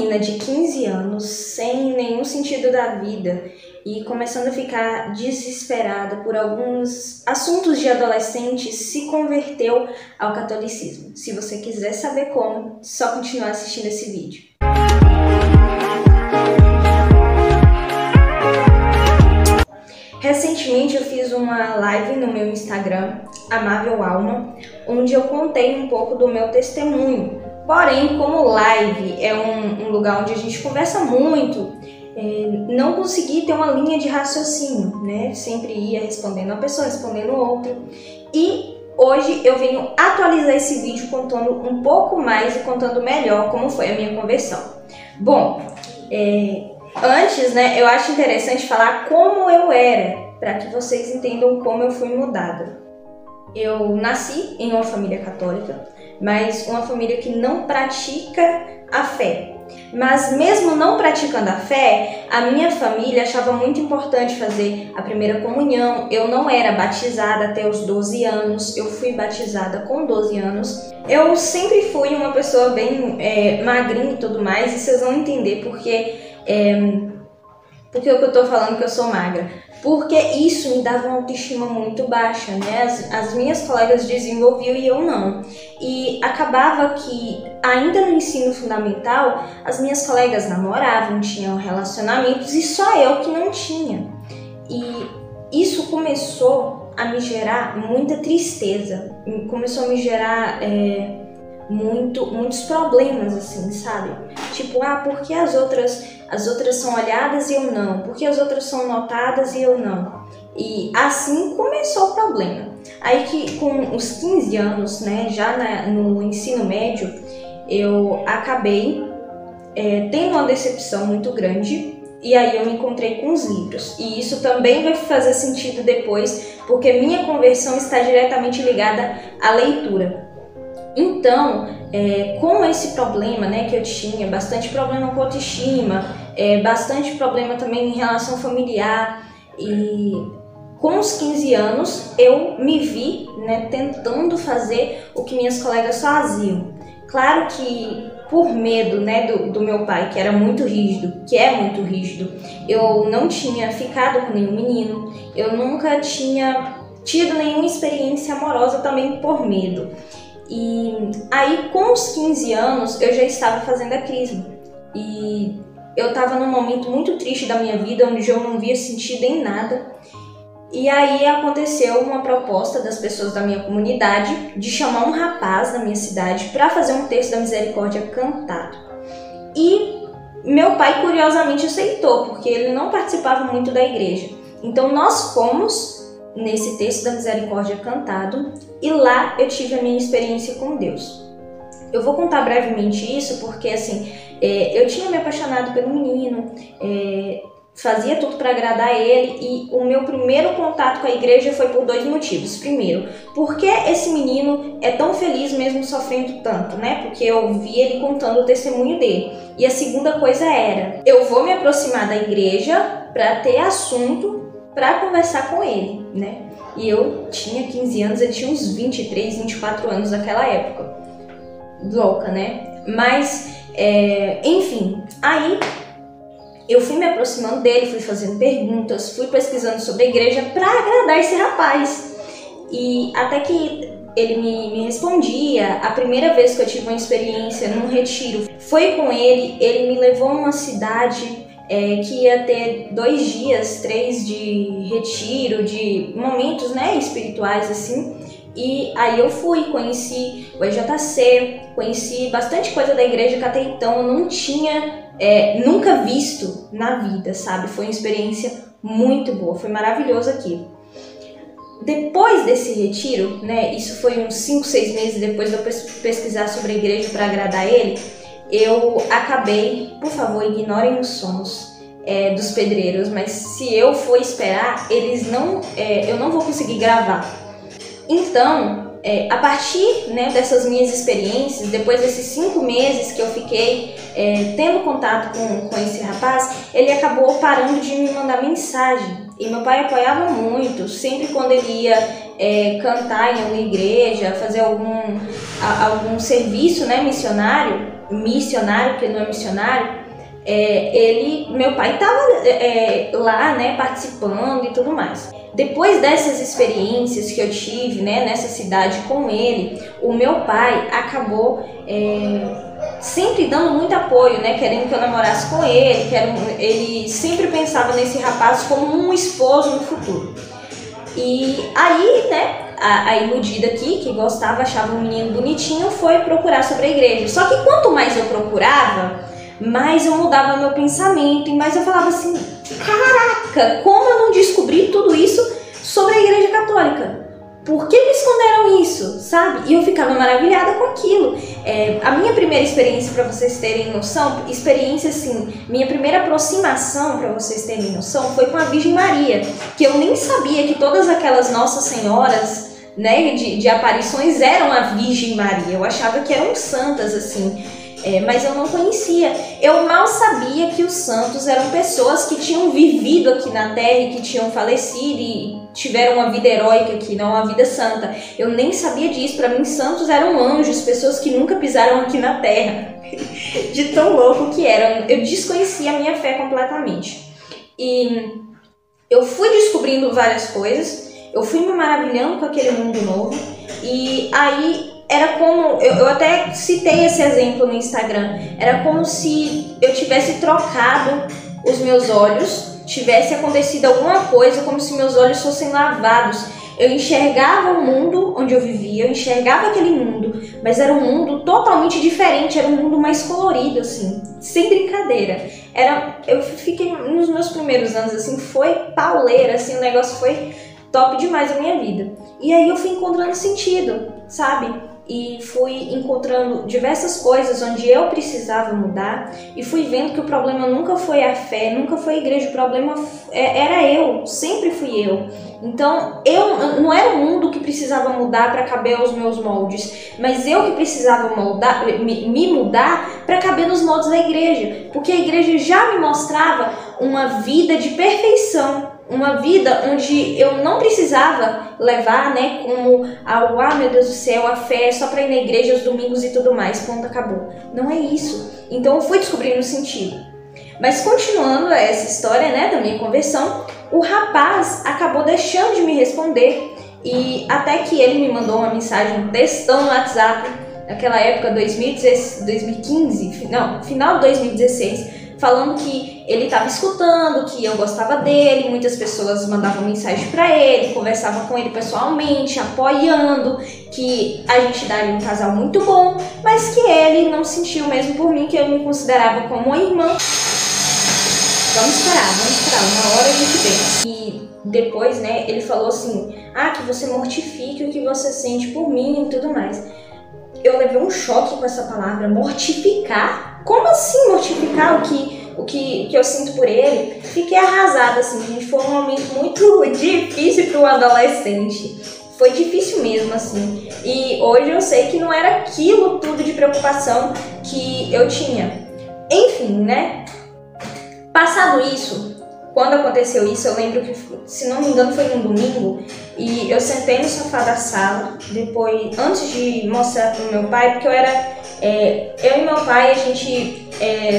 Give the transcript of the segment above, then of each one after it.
menina de 15 anos, sem nenhum sentido da vida e começando a ficar desesperada por alguns assuntos de adolescente, se converteu ao catolicismo. Se você quiser saber como, só continuar assistindo esse vídeo. Recentemente eu fiz uma live no meu Instagram, Amável Alma, onde eu contei um pouco do meu testemunho. Porém, como live é um lugar onde a gente conversa muito, não consegui ter uma linha de raciocínio, né? Sempre ia respondendo uma pessoa, respondendo outra. E hoje eu venho atualizar esse vídeo contando um pouco mais e contando melhor como foi a minha conversão. Bom, antes, né, eu acho interessante falar como eu era, para que vocês entendam como eu fui mudada. Eu nasci em uma família católica, mas uma família que não pratica a fé. Mas mesmo não praticando a fé, a minha família achava muito importante fazer a primeira comunhão. Eu não era batizada até os 12 anos, eu fui batizada com 12 anos. Eu sempre fui uma pessoa bem magrinha e tudo mais, e vocês vão entender porque o que eu tô falando que eu sou magra. Porque isso me dava uma autoestima muito baixa, né? As minhas colegas desenvolviam e eu não. E acabava que, ainda no ensino fundamental, as minhas colegas namoravam, tinham relacionamentos e só eu que não tinha. E isso começou a me gerar muita tristeza, começou a me gerar muitos problemas, assim, sabe? Tipo, por que as outras são olhadas e eu não? Por que as outras são notadas e eu não? E assim começou o problema. Aí que com os 15 anos, né, já no ensino médio, eu acabei tendo uma decepção muito grande. E aí eu me encontrei com os livros. E isso também vai fazer sentido depois, porque minha conversão está diretamente ligada à leitura. Então, com esse problema, né, que eu tinha, bastante problema com autoestima, bastante problema também em relação familiar, e com os 15 anos eu me vi, né, tentando fazer o que minhas colegas faziam. Claro que por medo, né, do meu pai, que era muito rígido, que é muito rígido, eu não tinha ficado com nenhum menino, eu nunca tinha tido nenhuma experiência amorosa também por medo. E aí, com os 15 anos, eu já estava fazendo a crisma. E eu estava num momento muito triste da minha vida, onde eu não via sentido em nada. E aí aconteceu uma proposta das pessoas da minha comunidade de chamar um rapaz da minha cidade para fazer um texto da misericórdia cantado. E meu pai, curiosamente, aceitou, porque ele não participava muito da igreja. Então nós fomos nesse texto da misericórdia cantado, e lá eu tive a minha experiência com Deus. Eu vou contar brevemente isso porque assim, eu tinha me apaixonado pelo menino, fazia tudo para agradar ele, e o meu primeiro contato com a igreja foi por 2 motivos. Primeiro, porque esse menino é tão feliz mesmo sofrendo tanto, né? Porque eu vi ele contando o testemunho dele. E a segunda coisa era, eu vou me aproximar da igreja para ter assunto para conversar com ele, né? E eu tinha 15 anos, ele tinha uns 23, 24 anos naquela época. Louca, né? Mas, enfim, aí eu fui me aproximando dele, fui fazendo perguntas, fui pesquisando sobre a igreja para agradar esse rapaz. E até que ele me respondia. A primeira vez que eu tive uma experiência num retiro foi com ele. Ele me levou a uma cidade que ia ter 2 dias, 3 de retiro, de momentos, né, espirituais assim. E aí eu fui, conheci o EJC, conheci bastante coisa da igreja que até então eu não tinha nunca visto na vida, sabe? Foi uma experiência muito boa, foi maravilhoso aqui. Depois desse retiro, né, isso foi uns 5, 6 meses depois de eu pesquisar sobre a igreja para agradar ele, eu acabei, por favor, ignorem os sons dos pedreiros, mas se eu for esperar, eu não vou conseguir gravar. Então, a partir, né, dessas minhas experiências, depois desses 5 meses que eu fiquei tendo contato com esse rapaz, ele acabou parando de me mandar mensagem. E meu pai apoiava muito, sempre quando ele ia cantar em alguma igreja, fazer algum serviço, né, missionário, porque não é missionário, meu pai estava lá, né, participando e tudo mais. Depois dessas experiências que eu tive, né, nessa cidade com ele, o meu pai acabou sempre dando muito apoio, né, querendo que eu namorasse com ele, ele sempre pensava nesse rapaz como um esposo no futuro. E aí, né, a iludida aqui, que gostava, achava um menino bonitinho, foi procurar sobre a igreja. Só que quanto mais eu procurava, mais eu mudava meu pensamento e mais eu falava assim, caraca, como eu não descobri tudo isso sobre a igreja católica? Por que me esconderam isso, sabe? E eu ficava maravilhada com aquilo. A minha primeira experiência, para vocês terem noção, minha primeira aproximação, para vocês terem noção, foi com a Virgem Maria, que eu nem sabia que todas aquelas Nossas Senhoras, né, de aparições eram a Virgem Maria. Eu achava que eram santas, assim. Mas eu não conhecia. Eu mal sabia que os santos eram pessoas que tinham vivido aqui na Terra e que tinham falecido e tiveram uma vida heróica aqui, não uma vida santa. Eu nem sabia disso. Para mim, santos eram anjos, pessoas que nunca pisaram aqui na Terra. De tão louco que eram. Eu desconhecia a minha fé completamente. E eu fui descobrindo várias coisas, eu fui me maravilhando com aquele mundo novo. E aí era como, eu até citei esse exemplo no Instagram, era como se eu tivesse trocado os meus olhos, tivesse acontecido alguma coisa, como se meus olhos fossem lavados. Eu enxergava o mundo onde eu vivia, eu enxergava aquele mundo, mas era um mundo totalmente diferente, era um mundo mais colorido, assim, sem brincadeira. Eu fiquei, nos meus primeiros anos, assim, foi pauleira, assim, o negócio foi top demais na minha vida. E aí eu fui encontrando sentido, sabe? E fui encontrando diversas coisas onde eu precisava mudar e fui vendo que o problema nunca foi a fé, nunca foi a igreja, o problema era eu, sempre fui eu. Então, eu não era o mundo que precisava mudar para caber aos meus moldes, mas eu que precisava me mudar para caber nos moldes da igreja, porque a igreja já me mostrava uma vida de perfeição, uma vida onde eu não precisava levar, né, como algo, meu Deus do céu, a fé é só para ir na igreja aos domingos e tudo mais, ponto, acabou. Não é isso. Então eu fui descobrindo o sentido. Mas continuando essa história, né, da minha conversão, o rapaz acabou deixando de me responder e até que ele me mandou uma mensagem, um textão no WhatsApp, naquela época, 2015, final de 2016, falando que ele estava escutando, que eu gostava dele, muitas pessoas mandavam mensagem para ele, conversavam com ele pessoalmente, apoiando, que a gente daria um casal muito bom, mas que ele não sentiu mesmo por mim, que eu me considerava como uma irmã. Vamos esperar, uma hora a gente vê. E depois, né, ele falou assim, que você mortifique o que você sente por mim e tudo mais. Eu levei um choque com essa palavra, mortificar. Como assim mortificar o que eu sinto por ele? Fiquei arrasada, assim, gente. Foi um momento muito difícil para um adolescente. Foi difícil mesmo, assim. E hoje eu sei que não era aquilo tudo de preocupação que eu tinha. Enfim, né? Passado isso, quando aconteceu isso, eu lembro que, se não me engano, foi num domingo, e eu sentei no sofá da sala, depois, antes de mostrar pro meu pai, porque eu e meu pai, a gente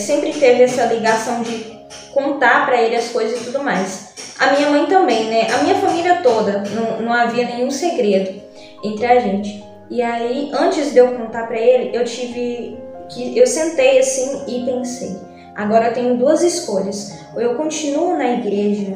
sempre teve essa ligação de contar pra ele as coisas e tudo mais. A minha mãe também, né? A minha família toda, não havia nenhum segredo entre a gente. E aí, antes de eu contar pra ele, eu sentei assim e pensei, agora eu tenho duas escolhas. Ou eu continuo na igreja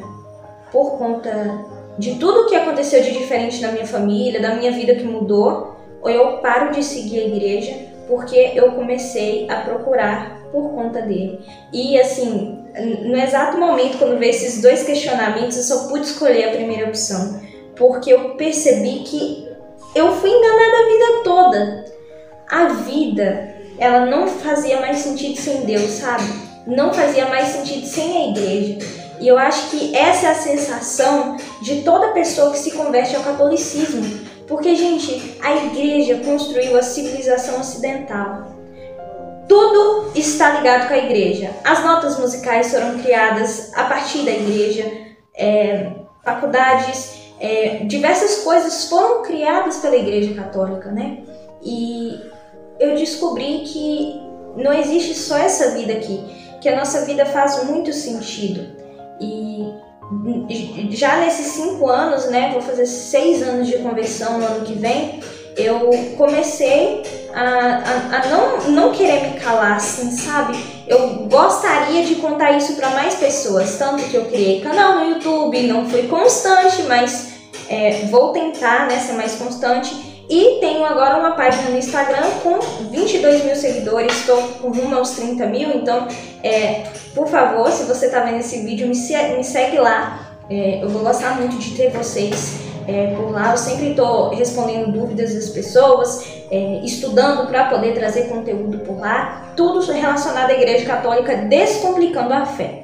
por conta de tudo que aconteceu de diferente na minha família, da minha vida que mudou, ou eu paro de seguir a igreja porque eu comecei a procurar por conta dele. E assim, no exato momento, quando veio esses dois questionamentos, eu só pude escolher a primeira opção, porque eu percebi que eu fui enganada a vida toda. A vida, ela não fazia mais sentido sem Deus, sabe? Não fazia mais sentido sem a igreja. E eu acho que essa é a sensação de toda pessoa que se converte ao catolicismo. Porque, gente, a igreja construiu a civilização ocidental. Tudo está ligado com a igreja. As notas musicais foram criadas a partir da igreja, faculdades, diversas coisas foram criadas pela igreja católica, né? E eu descobri que não existe só essa vida aqui, que a nossa vida faz muito sentido. E já nesses 5 anos, né, vou fazer 6 anos de conversão no ano que vem, eu comecei a não querer me calar, assim, sabe? Eu gostaria de contar isso para mais pessoas, tanto que eu criei canal no YouTube, não fui constante, mas vou tentar, né, ser mais constante. E tenho agora uma página no Instagram com 22 mil seguidores, estou com rumo aos 30 mil, então, por favor, se você está vendo esse vídeo, me segue lá, eu vou gostar muito de ter vocês por lá. Eu sempre estou respondendo dúvidas das pessoas, estudando para poder trazer conteúdo por lá, tudo relacionado à Igreja Católica, descomplicando a fé.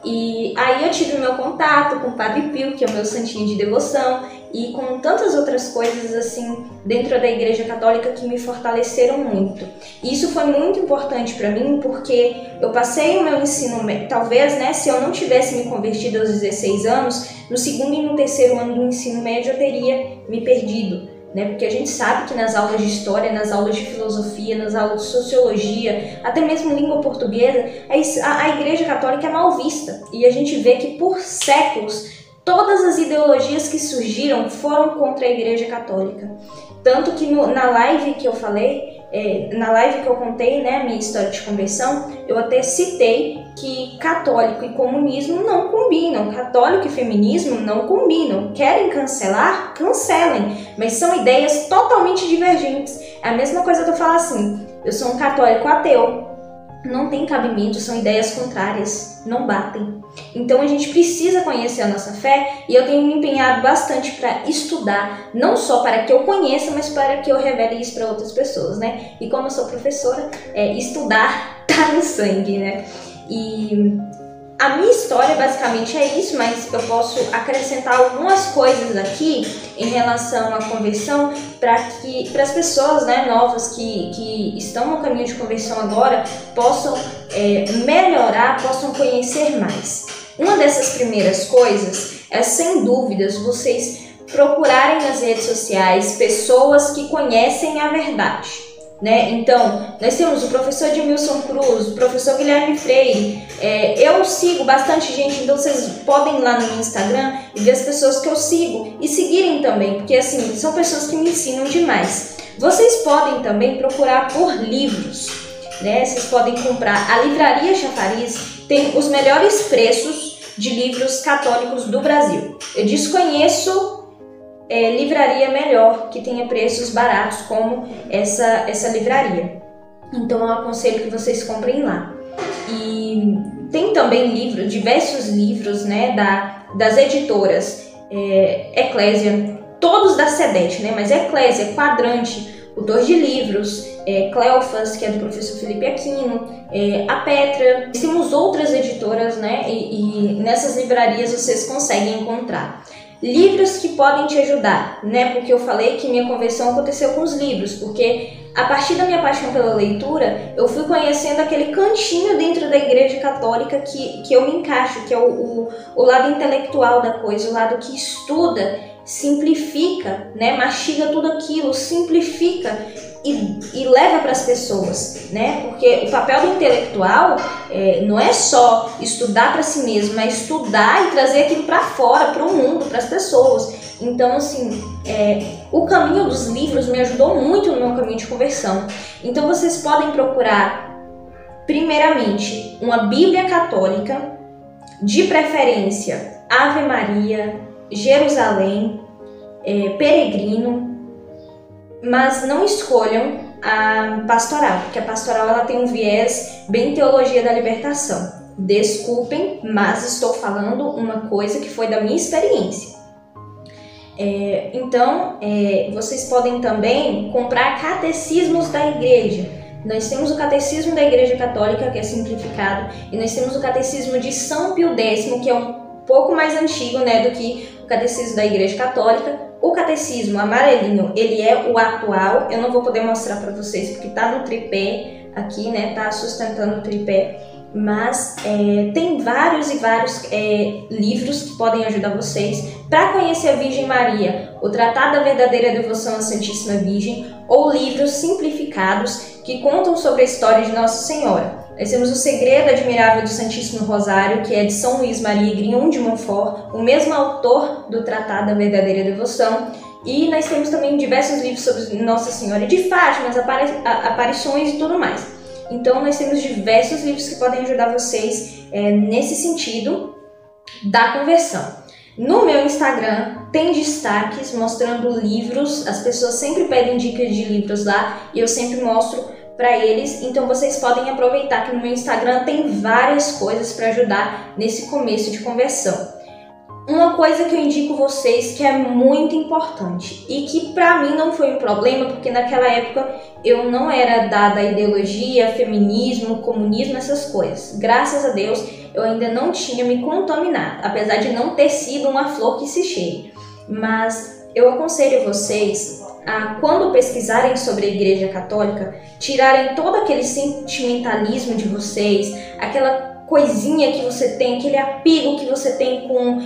E aí eu tive o meu contato com o Padre Pio, que é o meu santinho de devoção, e com tantas outras coisas assim dentro da Igreja Católica que me fortaleceram muito. E isso foi muito importante para mim, porque eu passei o meu ensino, talvez, né, se eu não tivesse me convertido aos 16 anos, no 2º e no 3º ano do ensino médio eu teria me perdido, né? Porque a gente sabe que nas aulas de história, nas aulas de filosofia, nas aulas de sociologia, até mesmo língua portuguesa, a Igreja Católica é mal vista. E a gente vê que por séculos todas as ideologias que surgiram foram contra a Igreja Católica. Tanto que na live que eu falei, na live que eu contei, né, a minha história de conversão, eu até citei que católico e comunismo não combinam, católico e feminismo não combinam. Querem cancelar? Cancelem, mas são ideias totalmente divergentes. É a mesma coisa que eu falar assim, eu sou um católico ateu. Não tem cabimento, são ideias contrárias, não batem. Então a gente precisa conhecer a nossa fé e eu tenho me empenhado bastante para estudar, não só para que eu conheça, mas para que eu revele isso para outras pessoas, né? E como eu sou professora, estudar tá no sangue, né? E a minha história basicamente é isso, mas eu posso acrescentar algumas coisas aqui em relação à conversão para as pessoas, né, novas que estão no caminho de conversão agora possam melhorar, possam conhecer mais. Uma dessas primeiras coisas é, sem dúvidas, vocês procurarem nas redes sociais pessoas que conhecem a verdade. Né? Então, nós temos o professor Edmilson Cruz, o professor Guilherme Freire, eu sigo bastante gente, então vocês podem ir lá no meu Instagram e ver as pessoas que eu sigo e seguirem também, porque assim, são pessoas que me ensinam demais. Vocês podem também procurar por livros, né? Vocês podem comprar, a Livraria Chafariz tem os melhores preços de livros católicos do Brasil. Eu desconheço livraria melhor, que tenha preços baratos como essa livraria. Então eu aconselho que vocês comprem lá. E tem também diversos livros, né, das editoras Eclésia, todos da SEDET, né, mas Eclésia, Quadrante, o Dor de Livros, Cleofas, que é do professor Felipe Aquino, a Petra. Temos outras editoras, né, e nessas livrarias vocês conseguem encontrar livros que podem te ajudar, né? Porque eu falei que minha conversão aconteceu com os livros, porque a partir da minha paixão pela leitura, eu fui conhecendo aquele cantinho dentro da Igreja Católica que eu me encaixo, que é o lado intelectual da coisa, o lado que estuda, simplifica, né? Mastiga tudo aquilo, simplifica e leva para as pessoas, né? Porque o papel do intelectual não é só estudar para si mesmo, é estudar e trazer aquilo para fora, para o mundo, para as pessoas. Então, assim, o caminho dos livros me ajudou muito no meu caminho de conversão. Então, vocês podem procurar, primeiramente, uma Bíblia católica, de preferência Ave Maria, Jerusalém, Peregrino, mas não escolham a pastoral, porque a pastoral ela tem um viés bem teologia da libertação. Desculpem, mas estou falando uma coisa que foi da minha experiência. Então, vocês podem também comprar catecismos da igreja. Nós temos o Catecismo da Igreja Católica, que é simplificado, e nós temos o Catecismo de São Pio X, que é um pouco mais antigo, né, do que o Catecismo da Igreja Católica. O catecismo amarelinho, ele é o atual. Eu não vou poder mostrar para vocês porque tá no tripé aqui, né? Tá sustentando o tripé. Mas tem vários e vários livros que podem ajudar vocês para conhecer a Virgem Maria. o Tratado da Verdadeira Devoção à Santíssima Virgem, ou livros simplificados que contam sobre a história de Nossa Senhora. Nós temos o Segredo Admirável do Santíssimo Rosário, que é de São Luís Maria Grignon de Montfort, o mesmo autor do Tratado da Verdadeira Devoção. E nós temos também diversos livros sobre Nossa Senhora de Fátima, as aparições e tudo mais. Então nós temos diversos livros que podem ajudar vocês nesse sentido da conversão. No meu Instagram tem destaques mostrando livros, as pessoas sempre pedem dicas de livros lá e eu sempre mostro para eles, então vocês podem aproveitar que no meu Instagram tem várias coisas para ajudar nesse começo de conversão. Uma coisa que eu indico vocês que é muito importante e que para mim não foi um problema, porque naquela época eu não era dada a ideologia, feminismo, comunismo, essas coisas. Graças a Deus eu ainda não tinha me contaminado, apesar de não ter sido uma flor que se cheire. Mas eu aconselho vocês a, quando pesquisarem sobre a Igreja Católica, tirarem todo aquele sentimentalismo de vocês, aquela coisinha que você tem, aquele apego que você tem com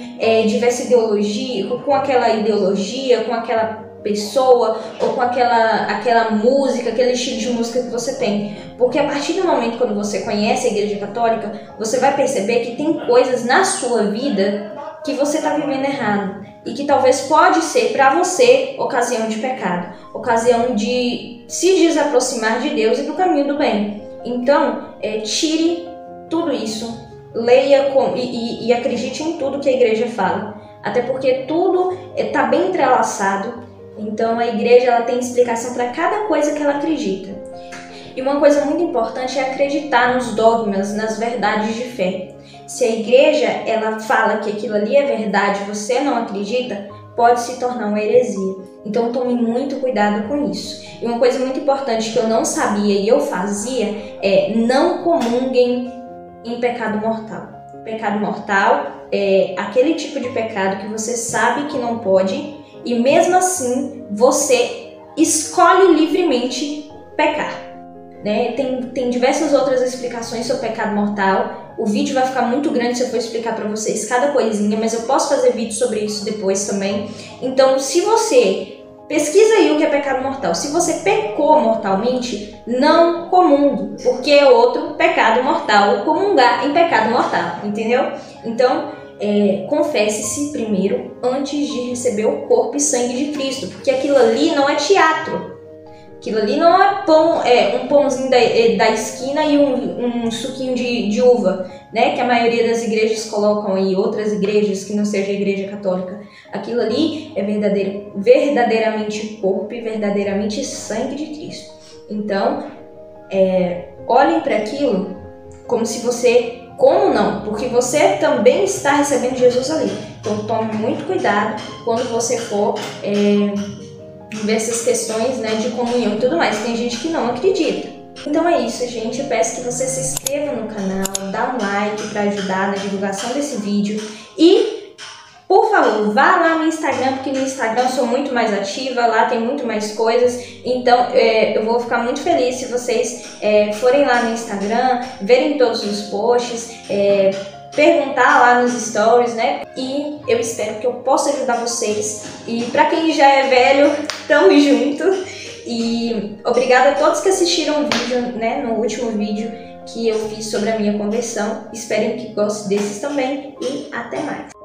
diversa ideologia, com aquela ideologia, com aquela pessoa ou com aquela música, aquele estilo de música que você tem. Porque a partir do momento quando você conhece a Igreja Católica, você vai perceber que tem coisas na sua vida que você está vivendo errado e que talvez pode ser para você ocasião de pecado, ocasião de se desaproximar de Deus e do caminho do bem. Então, tire tudo isso, leia e acredite em tudo que a igreja fala, até porque tudo está bem entrelaçado. Então a igreja ela tem explicação para cada coisa que ela acredita. E uma coisa muito importante é acreditar nos dogmas, nas verdades de fé. Se a igreja ela fala que aquilo ali é verdade e você não acredita, pode se tornar uma heresia. Então tome muito cuidado com isso. E uma coisa muito importante que eu não sabia e eu fazia é não comunguem em pecado mortal. Pecado mortal é aquele tipo de pecado que você sabe que não pode e mesmo assim você escolhe livremente pecar, né? Tem diversas outras explicações sobre pecado mortal. O vídeo vai ficar muito grande se eu for explicar para vocês cada coisinha, mas eu posso fazer vídeo sobre isso depois também. Então, se você pesquisa aí o que é pecado mortal. Se você pecou mortalmente, não comungue, porque é outro pecado mortal, comungar em pecado mortal, entendeu? Então, confesse-se primeiro antes de receber o corpo e sangue de Cristo, porque aquilo ali não é teatro. Aquilo ali não é pão, um pãozinho da esquina e um suquinho de uva, né? Que a maioria das igrejas colocam aí, outras igrejas que não seja a igreja católica. Aquilo ali é verdadeiramente corpo e verdadeiramente sangue de Cristo. Então, olhem para aquilo como se você... Como não? Porque você também está recebendo Jesus ali. Então tome muito cuidado quando você for... ver essas questões, né, de comunhão e tudo mais. Tem gente que não acredita. Então é isso, gente. Eu peço que você se inscreva no canal, dá um like para ajudar na divulgação desse vídeo e, por favor, vá lá no Instagram, porque no Instagram eu sou muito mais ativa, lá tem muito mais coisas. Então eu vou ficar muito feliz se vocês forem lá no Instagram, verem todos os posts, perguntar lá nos stories, né? E eu espero que eu possa ajudar vocês. E pra quem já é velho, tamo junto. E obrigada a todos que assistiram o vídeo, né? No último vídeo que eu fiz sobre a minha conversão. Espero que gostem desses também. E até mais.